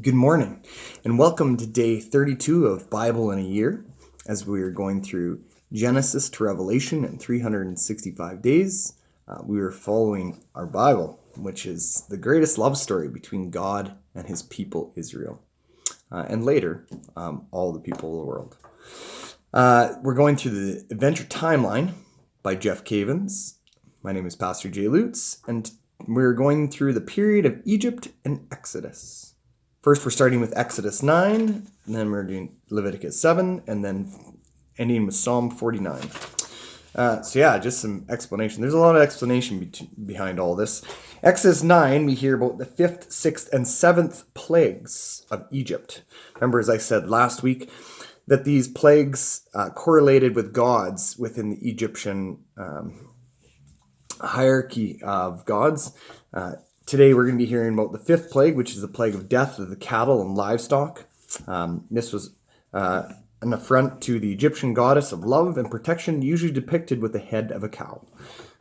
Good morning, and welcome to day 32 of Bible in a Year, as we are going through Genesis to Revelation in 365 days. We are following our Bible, which is the greatest love story between God and his people, Israel, and later, all the people of the world. We're going through the Adventure Timeline by Jeff Cavins. My name is Pastor Jay Lutz, and we're going through the period of Egypt and Exodus. First, we're starting with Exodus 9, and then we're doing Leviticus 7, and then ending with Psalm 49. Just some explanation. There's a lot of explanation behind all this. Exodus 9, we hear about the 5th, 6th, and 7th plagues of Egypt. Remember, as I said last week, that these plagues correlated with gods within the Egyptian hierarchy of gods. Today we're going to be hearing about the 5th plague, which is the plague of death of the cattle and livestock. This was an affront to the Egyptian goddess of love and protection, usually depicted with the head of a cow.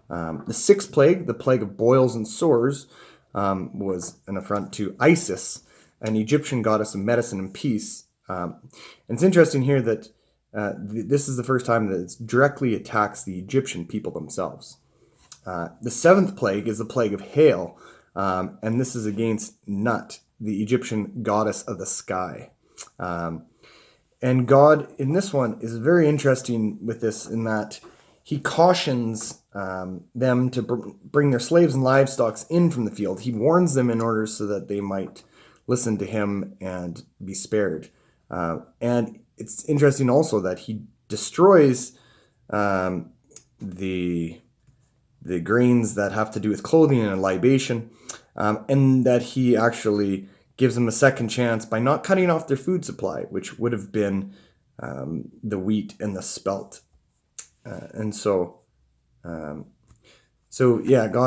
The 6th plague, the plague of boils and sores, was an affront to Isis, an Egyptian goddess of medicine and peace. And it's interesting here that this is the first time that it directly attacks the Egyptian people themselves. The 7th plague is the plague of hail, and this is against Nut, the Egyptian goddess of the sky. And God, in this one, is very interesting with this in that he cautions them to bring their slaves and livestock in from the field. He warns them in order so that they might listen to him and be spared. And it's interesting also that he destroys the grains that have to do with clothing and libation, and that he actually gives them a second chance by not cutting off their food supply, which would have been the wheat and the spelt. God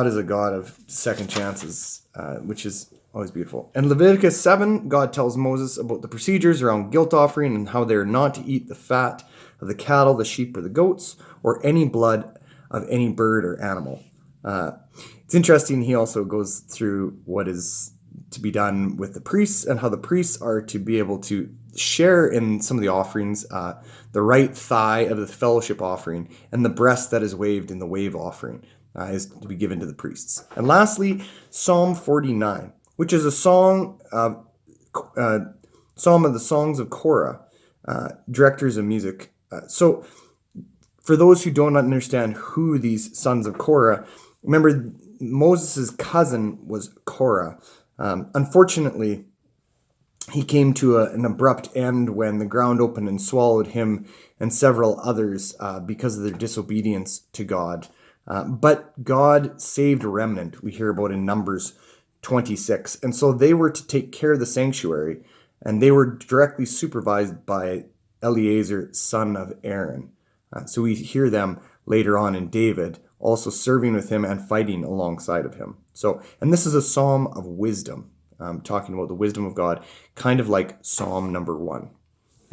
is a God of second chances, which is always beautiful. In Leviticus 7, God tells Moses about the procedures around guilt offering and how they are not to eat the fat of the cattle, the sheep, or the goats, or any blood of any bird or animal. It's interesting, he also goes through what is to be done with the priests and how the priests are to be able to share in some of the offerings, the right thigh of the fellowship offering and the breast that is waved in the wave offering is to be given to the priests. And lastly, Psalm 49, which is a psalm of the songs of Korah, directors of music. For those who don't understand who these sons of Korah, remember Moses' cousin was Korah. Unfortunately, he came to an abrupt end when the ground opened and swallowed him and several others because of their disobedience to God. But God saved a remnant, we hear about in Numbers 26. And so they were to take care of the sanctuary, and they were directly supervised by Eleazar, son of Aaron. So we hear them later on in David, also serving with him and fighting alongside of him. And this is a psalm of wisdom, talking about the wisdom of God, kind of like Psalm number 1.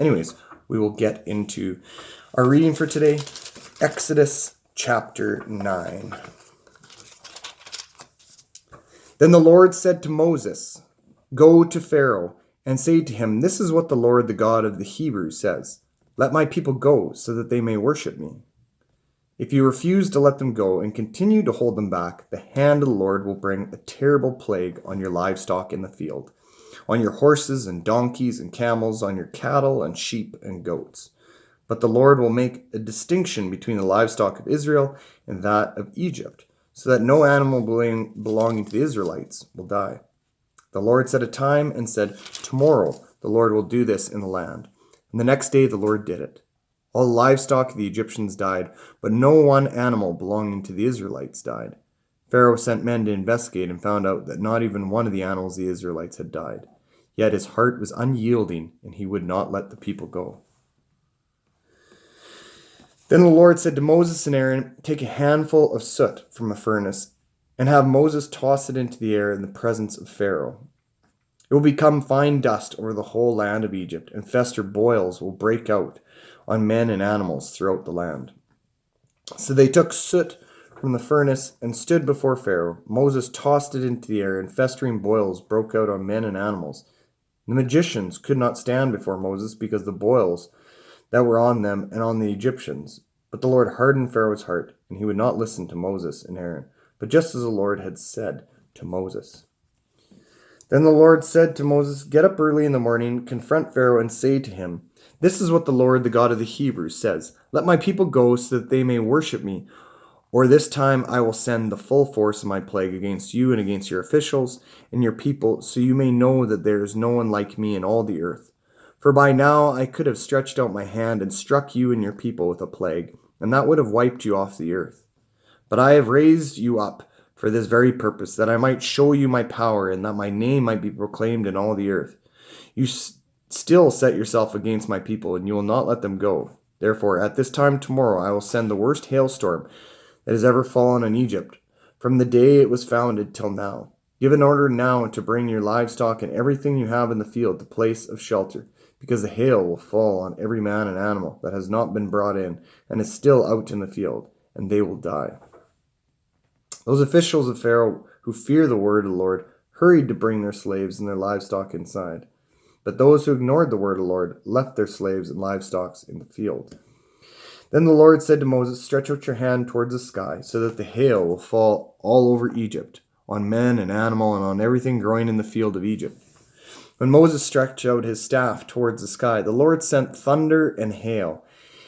Anyways, we will get into our reading for today, Exodus chapter 9. Then the Lord said to Moses, "Go to Pharaoh and say to him, 'This is what the Lord, the God of the Hebrews, says. Let my people go so that they may worship me.' If you refuse to let them go and continue to hold them back, the hand of the Lord will bring a terrible plague on your livestock in the field, on your horses and donkeys and camels, on your cattle and sheep and goats. But the Lord will make a distinction between the livestock of Israel and that of Egypt, so that no animal belonging to the Israelites will die." The Lord set a time and said, "Tomorrow the Lord will do this in the land." And the next day the Lord did it. All the livestock of the Egyptians died, but no one animal belonging to the Israelites died. Pharaoh sent men to investigate and found out that not even one of the animals of the Israelites had died. Yet his heart was unyielding, and he would not let the people go. Then the Lord said to Moses and Aaron, "Take a handful of soot from a furnace and have Moses toss it into the air in the presence of Pharaoh. It will become fine dust over the whole land of Egypt, and fester boils will break out on men and animals throughout the land." So they took soot from the furnace and stood before Pharaoh. Moses tossed it into the air, and festering boils broke out on men and animals. The magicians could not stand before Moses because of the boils that were on them and on the Egyptians. But the Lord hardened Pharaoh's heart, and he would not listen to Moses and Aaron, but just as the Lord had said to Moses. Then the Lord said to Moses, "Get up early in the morning, confront Pharaoh, and say to him, 'This is what the Lord, the God of the Hebrews, says. Let my people go so that they may worship me, or this time I will send the full force of my plague against you and against your officials and your people, so you may know that there is no one like me in all the earth. For by now I could have stretched out my hand and struck you and your people with a plague, and that would have wiped you off the earth. But I have raised you up for this very purpose, that I might show you my power, and that my name might be proclaimed in all the earth. You still set yourself against my people, and you will not let them go. Therefore, at this time tomorrow I will send the worst hailstorm that has ever fallen on Egypt, from the day it was founded till now. Give an order now to bring your livestock and everything you have in the field to place of shelter, because the hail will fall on every man and animal that has not been brought in and is still out in the field, and they will die." Those officials of Pharaoh who fear the word of the Lord hurried to bring their slaves and their livestock inside. But those who ignored the word of the Lord left their slaves and livestock in the field. Then the Lord said to Moses, "Stretch out your hand towards the sky, so that the hail will fall all over Egypt, on men and animal, and on everything growing in the field of Egypt." When Moses stretched out his staff towards the sky, the Lord sent thunder and hail,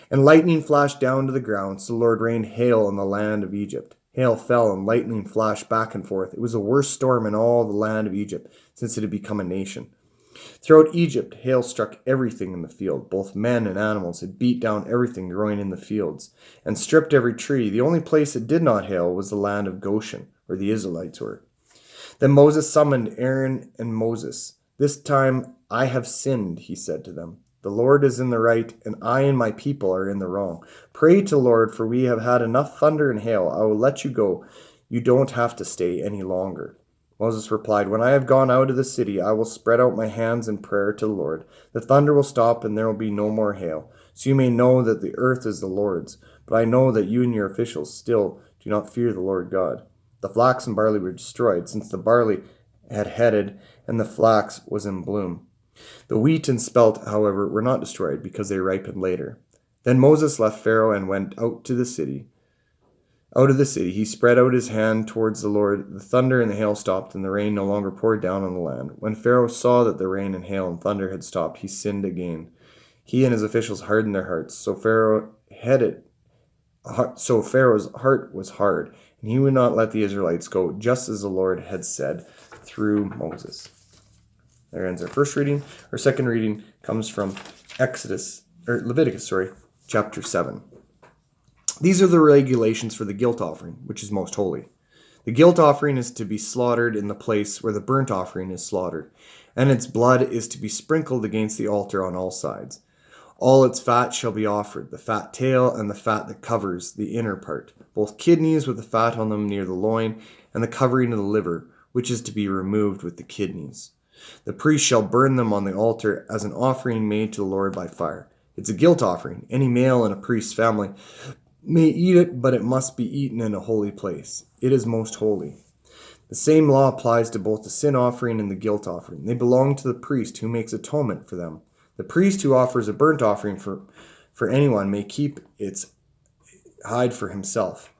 and lightning flashed down to the ground, so the Lord rained hail on the land of Egypt. Hail fell and lightning flashed back and forth. It was the worst storm in all the land of Egypt since it had become a nation. Throughout Egypt, hail struck everything in the field. Both men and animals. It beat down everything growing in the fields and stripped every tree. The only place it did not hail was the land of Goshen, where the Israelites were. Then Moses summoned Aaron and Moses. "This time I have sinned," he said to them. "The Lord is in the right, and I and my people are in the wrong. Pray to the Lord, for we have had enough thunder and hail. I will let you go. You don't have to stay any longer." Moses replied, "When I have gone out of the city, I will spread out my hands in prayer to the Lord. The thunder will stop, and there will be no more hail, so you may know that the earth is the Lord's. But I know that you and your officials still do not fear the Lord God." The flax and barley were destroyed, since the barley had headed and the flax was in bloom. The wheat and spelt, however, were not destroyed, because they ripened later. Then Moses left Pharaoh and went out of the city. He spread out his hand towards the Lord. The thunder and the hail stopped, and the rain no longer poured down on the land. When Pharaoh saw that the rain and hail and thunder had stopped, he sinned again. He and his officials hardened their hearts. So Pharaoh's heart was hard, and he would not let the Israelites go, just as the Lord had said through Moses. There ends our first reading. Our second reading comes from Leviticus, chapter 7. These are the regulations for the guilt offering, which is most holy. The guilt offering is to be slaughtered in the place where the burnt offering is slaughtered, and its blood is to be sprinkled against the altar on all sides. All its fat shall be offered, the fat tail and the fat that covers the inner part, both kidneys with the fat on them near the loin, and the covering of the liver, which is to be removed with the kidneys. The priest shall burn them on the altar as an offering made to the Lord by fire. It's a guilt offering. Any male in a priest's family may eat it, but it must be eaten in a holy place. It is most holy. The same law applies to both the sin offering and the guilt offering. They belong to the priest who makes atonement for them. The priest who offers a burnt offering for anyone may keep its hide for himself.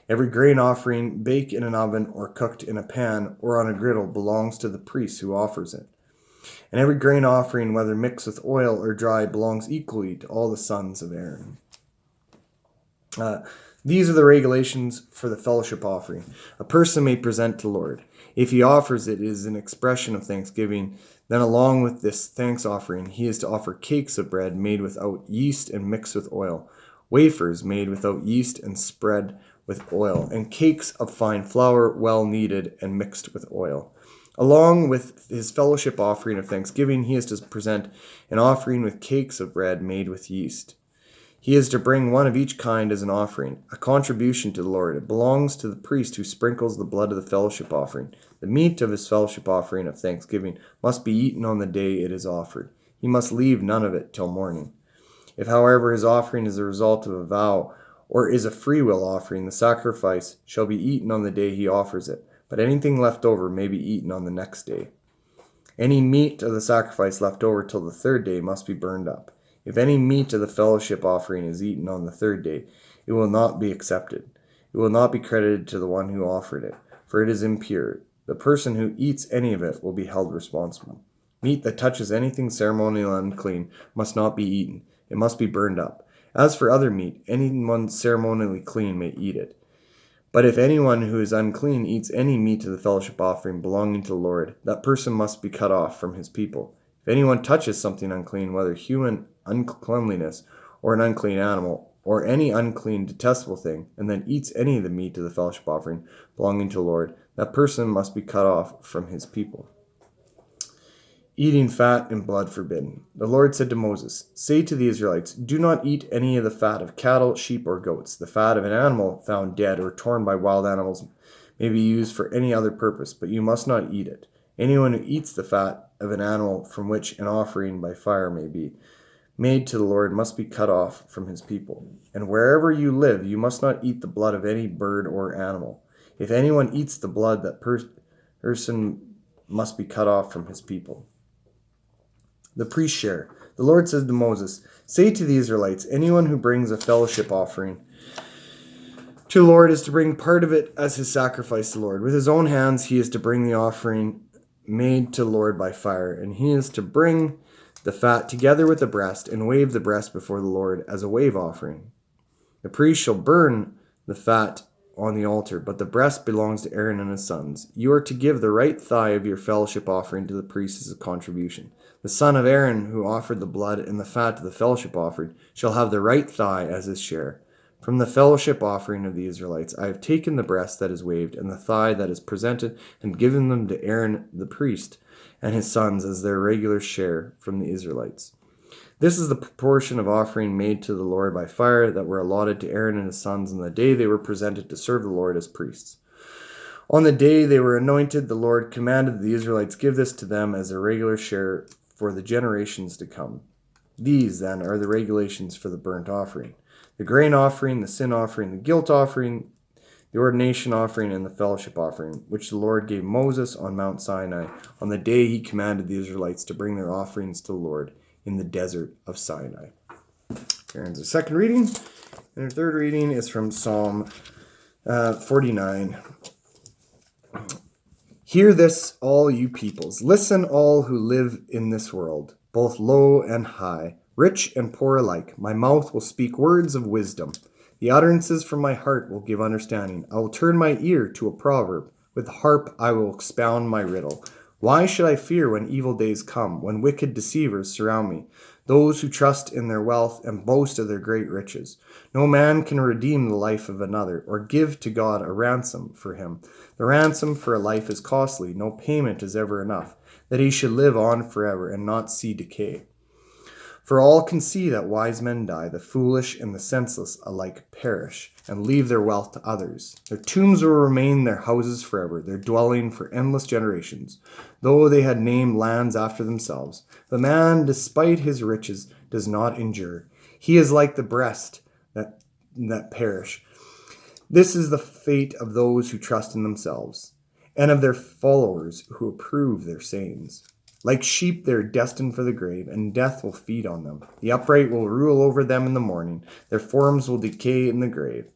Every grain offering baked in an oven or cooked in a pan or on a griddle belongs to the priest who offers it. And every grain offering, whether mixed with oil or dry, belongs equally to all the sons of Aaron. These are the regulations for the fellowship offering. A person may present to the Lord. If he offers it as an expression of thanksgiving, then along with this thanks offering, he is to offer cakes of bread made without yeast and mixed with oil, wafers made without yeast and spread with oil, and cakes of fine flour well kneaded and mixed with oil. Along with his fellowship offering of thanksgiving, he is to present an offering with cakes of bread made with yeast. He is to bring one of each kind as an offering, a contribution to the Lord. It belongs to the priest who sprinkles the blood of the fellowship offering. The meat of his fellowship offering of thanksgiving must be eaten on the day it is offered. He must leave none of it till morning. If, however, his offering is the result of a vow or is a freewill offering, the sacrifice shall be eaten on the day he offers it, but anything left over may be eaten on the next day. Any meat of the sacrifice left over till the third day must be burned up. If any meat of the fellowship offering is eaten on the third day, it will not be accepted. It will not be credited to the one who offered it, for it is impure. The person who eats any of it will be held responsible. Meat that touches anything ceremonially unclean must not be eaten. It must be burned up. As for other meat, anyone ceremonially clean may eat it. But if anyone who is unclean eats any meat of the fellowship offering belonging to the Lord, that person must be cut off from his people. If anyone touches something unclean, whether human uncleanliness or an unclean animal, or any unclean detestable thing, and then eats any of the meat of the fellowship offering belonging to the Lord, that person must be cut off from his people. Eating fat and blood forbidden. The Lord said to Moses, "Say to the Israelites, do not eat any of the fat of cattle, sheep, or goats. The fat of an animal found dead or torn by wild animals may be used for any other purpose, but you must not eat it. Anyone who eats the fat of an animal from which an offering by fire may be made to the Lord must be cut off from his people. And wherever you live, you must not eat the blood of any bird or animal. If anyone eats the blood, that person must be cut off from his people." The priest share. The Lord said to Moses, "Say to the Israelites, anyone who brings a fellowship offering to the Lord is to bring part of it as his sacrifice to the Lord. With his own hands he is to bring the offering made to the Lord by fire, and he is to bring the fat together with the breast and wave the breast before the Lord as a wave offering. The priest shall burn the fat on the altar, but the breast belongs to Aaron and his sons. You are to give the right thigh of your fellowship offering to the priest as a contribution. The son of Aaron who offered the blood and the fat to the fellowship offering shall have the right thigh as his share. From the fellowship offering of the Israelites I have taken the breast that is waved and the thigh that is presented and given them to Aaron the priest and his sons as their regular share from the Israelites. This is the proportion of offering made to the Lord by fire that were allotted to Aaron and his sons on the day they were presented to serve the Lord as priests. On the day they were anointed, the Lord commanded the Israelites give this to them as a regular share for the generations to come. These, then, are the regulations for the burnt offering: the grain offering, the sin offering, the guilt offering, the ordination offering, and the fellowship offering, which the Lord gave Moses on Mount Sinai on the day he commanded the Israelites to bring their offerings to the Lord in the desert of Sinai. Here's the second reading. And our third reading is from Psalm 49. Hear this, all you peoples. Listen, all who live in this world, both low and high, rich and poor alike. My mouth will speak words of wisdom. The utterances from my heart will give understanding. I will turn my ear to a proverb. With the harp I will expound my riddle. Why should I fear when evil days come, when wicked deceivers surround me, those who trust in their wealth and boast of their great riches? No man can redeem the life of another, or give to God a ransom for him. The ransom for a life is costly. No payment is ever enough, that he should live on forever and not see decay. For all can see that wise men die, the foolish and the senseless alike perish, and leave their wealth to others. Their tombs will remain their houses forever, their dwelling for endless generations, though they had named lands after themselves. The man, despite his riches, does not endure. He is like the breast that perish. This is the fate of those who trust in themselves, and of their followers who approve their sayings. Like sheep, they are destined for the grave, and death will feed on them. The upright will rule over them in the morning. Their forms will decay in the grave,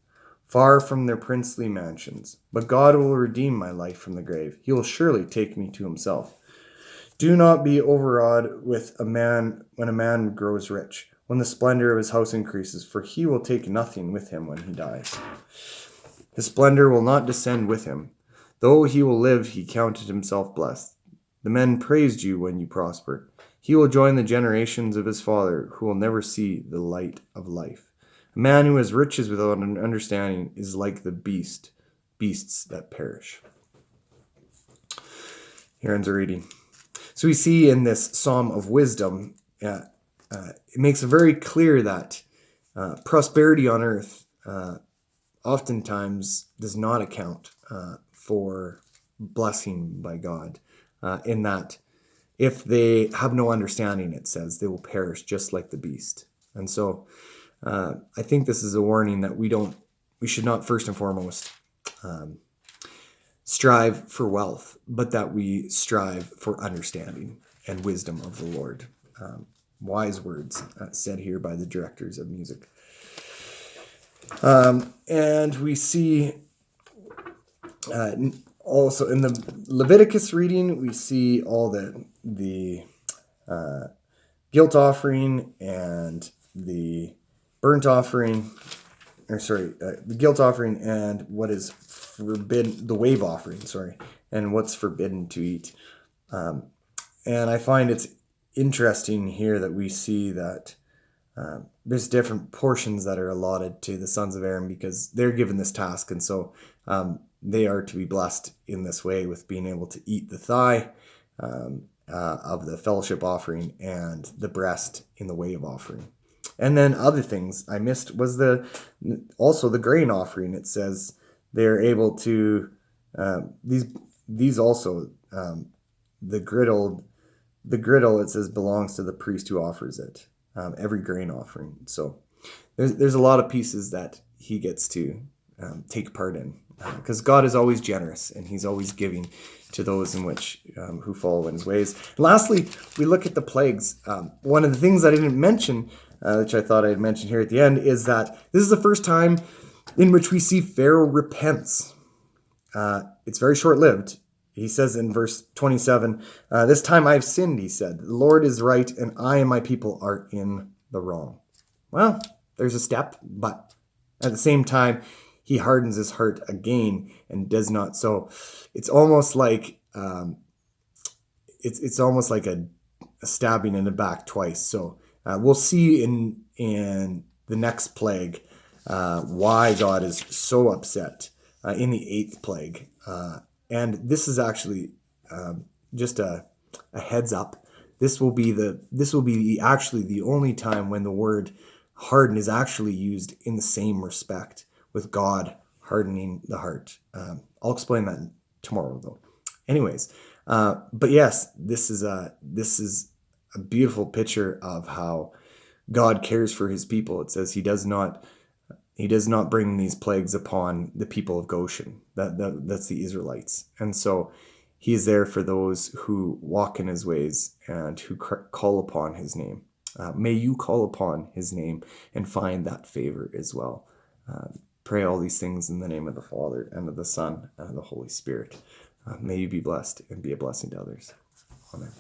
far from their princely mansions. But God will redeem my life from the grave. He will surely take me to himself. Do not be overawed with a man when a man grows rich, when the splendor of his house increases, for he will take nothing with him when he dies. His splendor will not descend with him. Though he will live, he counted himself blessed. The men praised you when you prospered. He will join the generations of his father, who will never see the light of life. A man who has riches without an understanding is like the beasts that perish. Here ends our reading. So we see in this Psalm of Wisdom, it makes it very clear that prosperity on earth oftentimes does not account for blessing by God. In that if they have no understanding, it says, they will perish just like the beast. And so I think this is a warning that we should not first and foremost strive for wealth, but that we strive for understanding and wisdom of the Lord. Wise words said here by the directors of music. And we see also in the Leviticus reading, we see all the guilt offering and the burnt offering, the guilt offering and what is forbidden, the wave offering, and what's forbidden to eat. And I find it's interesting here that we see that there's different portions that are allotted to the sons of Aaron because they're given this task. And so they are to be blessed in this way with being able to eat the thigh of the fellowship offering and the breast in the wave offering. And then other things I missed was also the grain offering. It says they're able to, these also, the griddle, it says, belongs to the priest who offers it, every grain offering. So there's a lot of pieces that he gets to take part in, because God is always generous and he's always giving to those in which who follow in his ways. And lastly, we look at the plagues. One of the things I didn't mention, which I thought I'd mention here at the end, is that this is the first time in which we see Pharaoh repents. It's very short-lived. He says in verse 27, this time I've sinned, he said. The Lord is right, and I and my people are in the wrong. Well, there's a step, but at the same time, he hardens his heart again and does not. So it's almost like it's almost like a stabbing in the back twice. So we'll see in the next plague why God is so upset in the 8th plague. And this is actually just a heads up. This will be actually the only time when the word harden is actually used in the same respect, with God hardening the heart. I'll explain that tomorrow, though. Anyways, but yes, this is a beautiful picture of how God cares for his people. It says he does not bring these plagues upon the people of Goshen. That's the Israelites. And so he is there for those who walk in his ways and who call upon his name. May you call upon his name and find that favor as well. Pray all these things in the name of the Father and of the Son and of the Holy Spirit. May you be blessed and be a blessing to others. Amen.